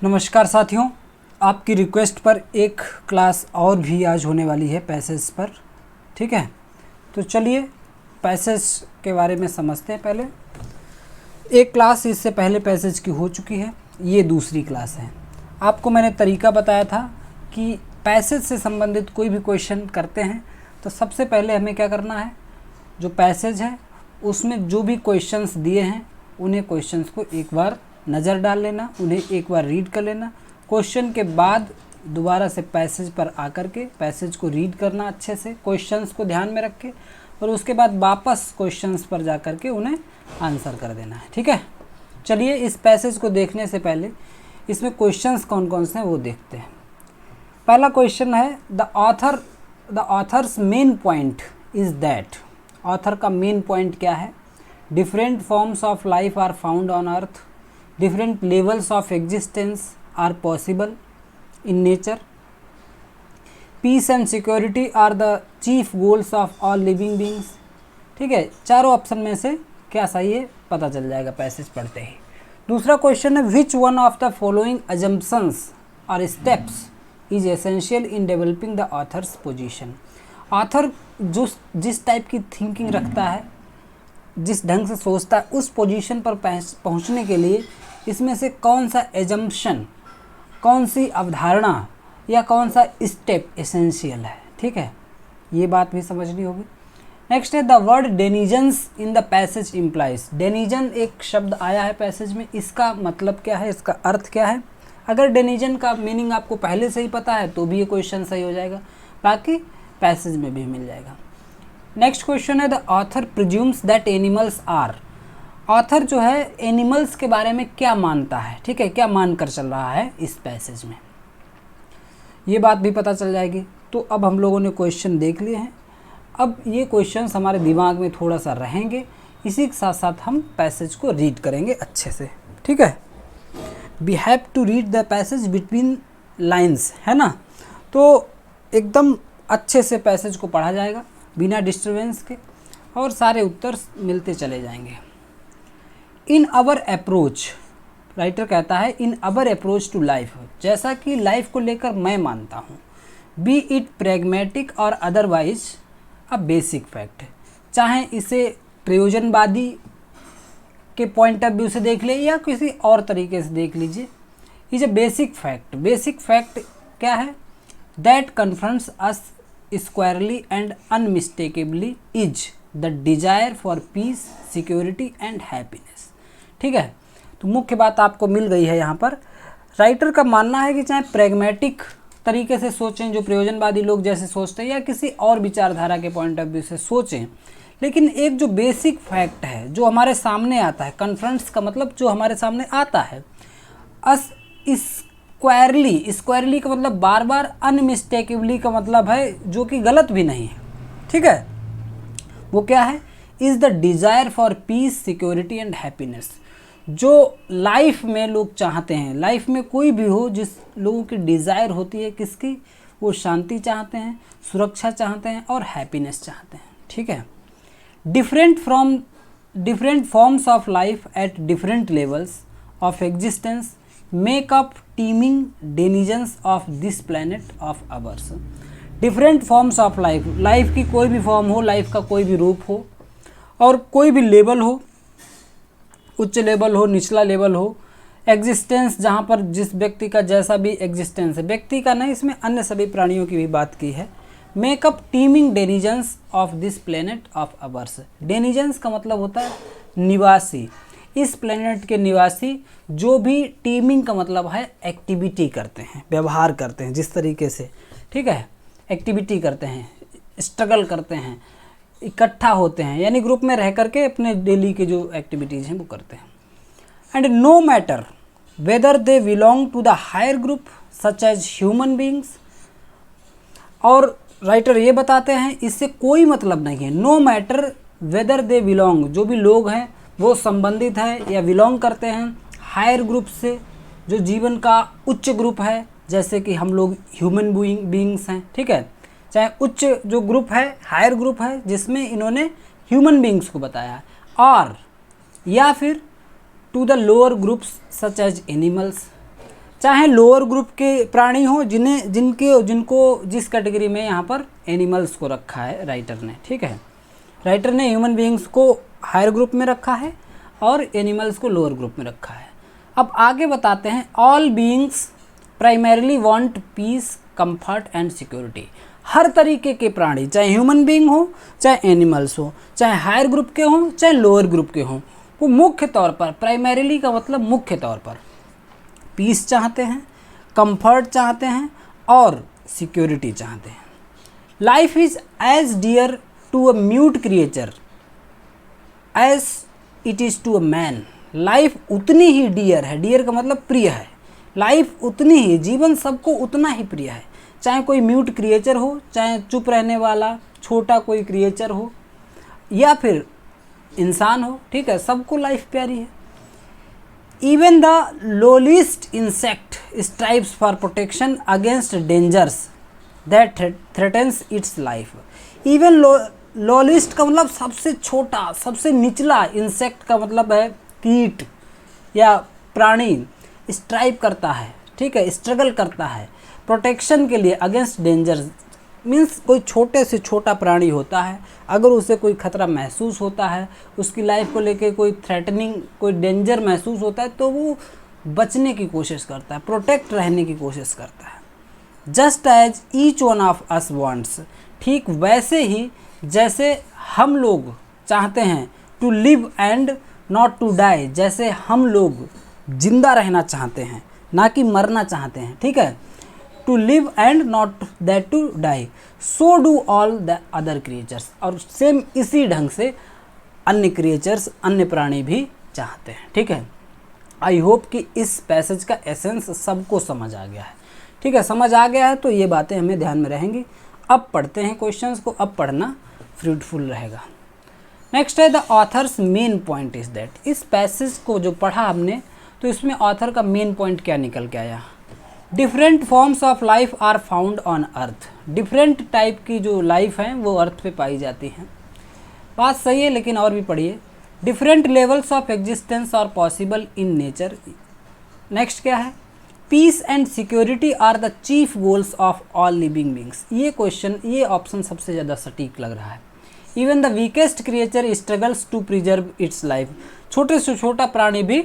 नमस्कार साथियों, आपकी रिक्वेस्ट पर एक क्लास और भी आज होने वाली है पैसेज पर। ठीक है, तो चलिए पैसेज के बारे में समझते हैं। पहले एक क्लास इससे पहले पैसेज की हो चुकी है, ये दूसरी क्लास है। आपको मैंने तरीका बताया था कि पैसेज से संबंधित कोई भी क्वेश्चन करते हैं तो सबसे पहले हमें क्या करना है, जो पैसेज है उसमें जो भी क्वेश्चंस दिए हैं उन्हें क्वेश्चंस को एक बार नज़र डाल लेना, उन्हें एक बार रीड कर लेना। क्वेश्चन के बाद दोबारा से पैसेज पर आकर के पैसेज को रीड करना अच्छे से, क्वेश्चंस को ध्यान में रख के, और उसके बाद वापस क्वेश्चंस पर जा कर के उन्हें आंसर कर देना है। ठीक है, चलिए इस पैसेज को देखने से पहले इसमें क्वेश्चंस कौन कौन से हैं वो देखते हैं। पहला क्वेश्चन है the author's main point is that. Author का मेन पॉइंट क्या है? Different forms of life are found on earth, different levels of existence are possible in nature, peace and security are the chief goals of all living beings। ठीक है, चारों option में से क्या सही है पता चल जाएगा पैसेज पढ़ते ही। दूसरा क्वेश्चन है which one of the following assumptions और steps is essential in developing the author's position. Author जिस टाइप की थिंकिंग रखता है, जिस ढंग से सोचता है, उस पोजीशन पर पहुंचने के लिए इसमें से कौन सा एजम्पशन, कौन सी अवधारणा या कौन सा स्टेप एसेंशियल है। ठीक है, ये बात भी समझनी होगी। नेक्स्ट है the word denizens in the passage implies. Denizen एक शब्द आया है पैसेज में, इसका मतलब क्या है, इसका अर्थ क्या है? अगर डेनिजन का मीनिंग आपको पहले से ही पता है तो भी ये क्वेश्चन सही हो जाएगा, बाकी पैसेज में भी मिल जाएगा। नेक्स्ट क्वेश्चन है the author presumes that animals are. Author जो है एनिमल्स के बारे में क्या मानता है, ठीक है, क्या मान कर चल रहा है इस पैसेज में, ये बात भी पता चल जाएगी। तो अब हम लोगों ने क्वेश्चन देख लिए हैं, अब ये क्वेश्चंस हमारे दिमाग में थोड़ा सा रहेंगे, इसी के साथ साथ हम पैसेज को रीड करेंगे अच्छे से। ठीक है, we have to read the passage between lines, है ना। तो एकदम अच्छे से पैसेज को पढ़ा जाएगा बिना डिस्टर्बेंस के, और सारे उत्तर मिलते चले जाएंगे। इन अवर अप्रोच, राइटर कहता है इन अवर अप्रोच टू लाइफ, जैसा कि लाइफ को लेकर मैं मानता हूँ, बी इट प्रैग्मेटिक और अदरवाइज अ बेसिक फैक्ट। चाहे इसे प्रयोजनवादी के पॉइंट ऑफ व्यू से देख ले या किसी और तरीके से देख लीजिए, is a basic fact. Basic fact क्या है? That confronts us squarely and unmistakably is the desire for peace, security and happiness। ठीक है, तो मुख्य बात आपको मिल गई है यहाँ पर। राइटर का मानना है कि चाहे प्रैग्मेटिक तरीके से सोचें, जो प्रयोजनवादी लोग जैसे सोचते हैं, या किसी और विचारधारा के पॉइंट ऑफ व्यू से सोचें, लेकिन एक जो बेसिक फैक्ट है जो हमारे सामने आता है, कन्फ्रंट्स का मतलब जो हमारे सामने आता है, स्क्वायरली का मतलब बार बार, अनमिस्टेकेबली का मतलब है जो कि गलत भी नहीं है। ठीक है, वो क्या है? Is the desire for piece, security and happiness. जो लाइफ में लोग चाहते हैं, लाइफ में कोई भी हो, जिस लोगों की डिज़ायर होती है किसकी, वो शांति चाहते हैं, सुरक्षा चाहते हैं और हैप्पीनेस चाहते हैं। ठीक है, different forms of life at different levels of existence make up teeming denizens of this planet of ours. Different forms of life, life की कोई भी फॉर्म हो, लाइफ का कोई भी रूप हो, और कोई भी लेवल हो, उच्च लेवल हो, निचला लेवल हो, एग्जिस्टेंस जहाँ पर जिस व्यक्ति का जैसा भी एग्जिस्टेंस है, व्यक्ति का नहीं, इसमें अन्य सभी प्राणियों की भी बात की है। Make up teeming denizens of this planet of ours. Denizens का मतलब होता है निवासी, इस प्लेनेट के निवासी, जो भी टीमिंग का मतलब है एक्टिविटी करते हैं, व्यवहार करते हैं जिस तरीके से, ठीक है, एक्टिविटी करते हैं, स्ट्रगल करते हैं, इकट्ठा होते हैं, यानी ग्रुप में रह करके अपने डेली के जो एक्टिविटीज़ हैं वो करते हैं। And no matter whether they belong to the higher group such as human beings. और राइटर ये बताते हैं इससे कोई मतलब नहीं है, no matter whether they belong, जो भी लोग हैं वो संबंधित है या बिलोंग करते हैं हायर ग्रुप से, जो जीवन का उच्च ग्रुप है, जैसे कि हम लोग ह्यूमन बीइंग्स हैं। ठीक है, चाहे उच्च जो ग्रुप है, हायर ग्रुप है, जिसमें इन्होंने ह्यूमन बीइंग्स को बताया, और या फिर to the lower groups such as animals, चाहे लोअर ग्रुप के प्राणी हो, जिनको जिस कैटेगरी में यहाँ पर एनिमल्स को रखा है राइटर ने, ठीक है। राइटर ने ह्यूमन बीइंग्स को हायर ग्रुप में रखा है और एनिमल्स को लोअर ग्रुप में रखा है। अब आगे बताते हैं, all beings primarily want peace, comfort and security. हर तरीके के प्राणी, चाहे ह्यूमन बीइंग हो, चाहे एनिमल्स हो, चाहे हायर ग्रुप के हों, चाहे लोअर ग्रुप के हों, वो मुख्य तौर पर, प्राइमरीली का मतलब मुख्य तौर पर पीस चाहते हैं, कंफर्ट चाहते हैं और सिक्योरिटी चाहते हैं। Life is as dear to a mute creature as it is to a man. Life उतनी ही डियर है, डियर का मतलब प्रिय है, लाइफ उतनी ही, जीवन सबको उतना ही प्रिय है, चाहे कोई म्यूट क्रिएचर हो, चाहे चुप रहने वाला छोटा कोई क्रिएचर हो, या फिर इंसान हो, ठीक है, सबको लाइफ प्यारी है। Even the lowliest insect strives for protection against dangers that threatens its life. Even lowliest का मतलब सबसे छोटा, सबसे निचला, इंसेक्ट का मतलब है कीट या प्राणी, स्ट्राइव करता है, ठीक है, स्ट्रगल करता है प्रोटेक्शन के लिए अगेंस्ट डेंजर्स। मीन्स कोई छोटे से छोटा प्राणी होता है, अगर उसे कोई खतरा महसूस होता है, उसकी लाइफ को लेके कोई थ्रेटनिंग, कोई डेंजर महसूस होता है, तो वो बचने की कोशिश करता है, प्रोटेक्ट रहने की कोशिश करता है। Just as each one of us wants, ठीक वैसे ही जैसे हम लोग चाहते हैं to live and not to die, जैसे हम लोग जिंदा रहना चाहते हैं, ना कि मरना चाहते हैं, ठीक है। To live and not that to die, so do all the other creatures. और सेम इसी ढंग से अन्य क्रिएचर्स, अन्य प्राणी भी चाहते हैं, ठीक है। आई होप कि इस पैसेज का एसेंस सबको समझ आ गया है, ठीक है। समझ आ गया है तो ये बातें हमें ध्यान में रहेंगी। अब पढ़ते हैं क्वेश्चंस को, अब पढ़ना फ्रूटफुल रहेगा। नेक्स्ट है the author's main point is that. इस पैसेज को जो पढ़ा हमने तो इसमें ऑथर का मेन पॉइंट क्या निकल के आया। Different forms of life are found on earth. Different type की जो लाइफ हैं वो अर्थ पे पाई जाती हैं, बात सही है, लेकिन और भी पढ़िए। Different levels of existence are possible in nature. Next क्या है, peace and security are the chief goals of all living beings. ये क्वेश्चन, ये ऑप्शन सबसे ज़्यादा सटीक लग रहा है। Even the weakest creature struggles to preserve its life. छोटे से छोटा प्राणी भी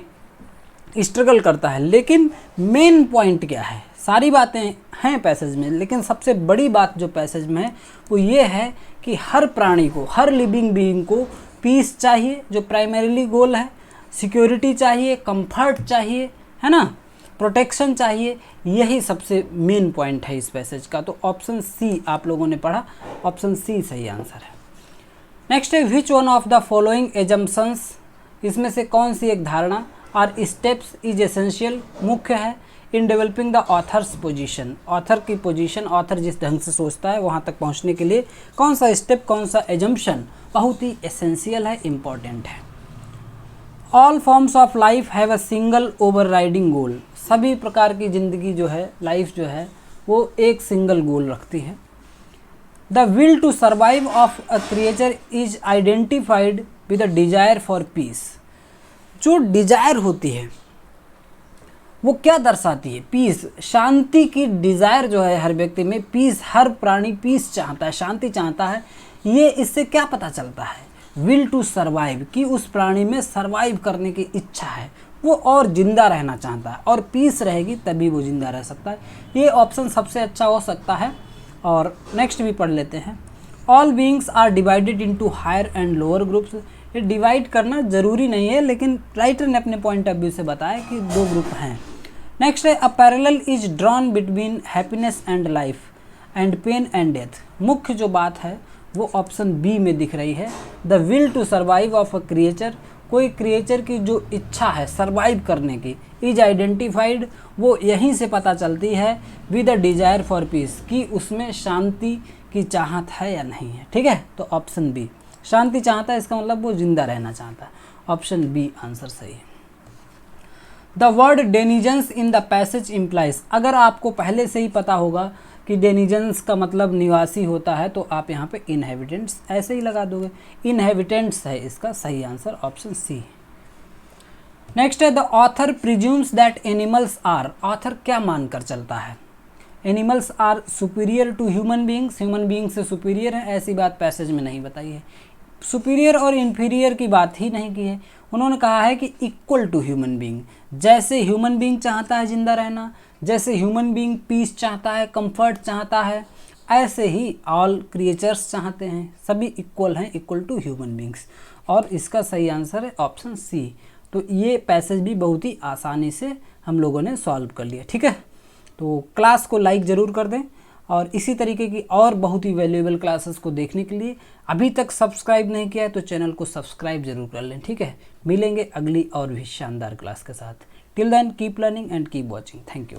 स्ट्रगल करता है, लेकिन मेन पॉइंट क्या है, सारी बातें हैं पैसेज में, लेकिन सबसे बड़ी बात जो पैसेज में है वो ये है कि हर प्राणी को, हर लिविंग बीइंग को पीस चाहिए, जो प्राइमरीली गोल है, सिक्योरिटी चाहिए, कंफर्ट चाहिए, है ना, प्रोटेक्शन चाहिए, यही सबसे मेन पॉइंट है इस पैसेज का। तो ऑप्शन सी आप लोगों ने पढ़ा, ऑप्शन सी सही आंसर है। नेक्स्ट है which one of the following assumptions, इसमें से कौन सी एक धारणा और स्टेप्स इज एसेंशियल, मुख्य है इन developing the author's position. Author की पोजीशन, ऑथर जिस ढंग से सोचता है वहाँ तक पहुँचने के लिए कौन सा स्टेप, कौन सा एजम्पशन बहुत ही एसेंशियल है, इम्पॉर्टेंट है। All forms of life have a single overriding goal. सभी प्रकार की ज़िंदगी जो है, लाइफ जो है, वो एक सिंगल गोल रखती है। The will to survive of a creature is identified with a desire for peace. जो डिजायर होती है वो क्या दर्शाती है, पीस, शांति की डिजायर जो है हर व्यक्ति में, पीस, हर प्राणी पीस चाहता है, शांति चाहता है। ये इससे क्या पता चलता है, विल टू सर्वाइव, कि उस प्राणी में सर्वाइव करने की इच्छा है, वो और जिंदा रहना चाहता है, और पीस रहेगी तभी वो जिंदा रह सकता है। ये ऑप्शन सबसे अच्छा हो सकता है। और नेक्स्ट भी पढ़ लेते हैं। All beings are divided into higher and lower groups. ये डिवाइड करना ज़रूरी नहीं है, लेकिन राइटर ने अपने पॉइंट ऑफ व्यू से बताया कि दो ग्रुप हैं। नेक्स्ट है a parallel is drawn between happiness and life and pain and death. मुख्य जो बात है वो ऑप्शन बी में दिख रही है। The will to survive of a creature, कोई क्रिएचर की जो इच्छा है सर्वाइव करने की, इज आइडेंटिफाइड, वो यहीं से पता चलती है, with a desire for piece, कि उसमें शांति की चाहत है या नहीं है। ठीक है, तो ऑप्शन बी, शांति चाहता है, इसका मतलब वो जिंदा रहना चाहता है। ऑप्शन बी आंसर सही है। The word denizens in the passage implies, अगर आपको पहले से ही पता होगा कि डेनिजन्स का मतलब निवासी होता है तो आप यहाँ पे इनहेबिटेंट्स ऐसे ही लगा दोगे। इनहेबिटेंट्स है इसका सही आंसर, ऑप्शन सी। नेक्स्ट है the author presumes that animals are, author क्या मानकर चलता है? Animals are superior to human beings, human being से सुपीरियर है, ऐसी बात पैसेज में नहीं बताई है। सुपीरियर और इन्फीरियर की बात ही नहीं की है, उन्होंने कहा है कि इक्वल टू ह्यूमन बींग। जैसे ह्यूमन बींग चाहता है जिंदा रहना, जैसे ह्यूमन बींग पीस चाहता है, कंफर्ट चाहता है, ऐसे ही ऑल क्रिएचर्स चाहते हैं, सभी इक्वल हैं, इक्वल टू ह्यूमन बींग्स। और इसका सही आंसर है ऑप्शन सी। तो ये पैसेज भी बहुत ही आसानी से हम लोगों ने सॉल्व कर लिया। ठीक है, तो क्लास को लाइक ज़रूर कर दें और इसी तरीके की और बहुत ही वैल्यूएबल क्लासेस को देखने के लिए अभी तक सब्सक्राइब नहीं किया है तो चैनल को सब्सक्राइब जरूर कर लें। ठीक है, मिलेंगे अगली और भी शानदार क्लास के साथ। Till then keep learning and keep watching. Thank you.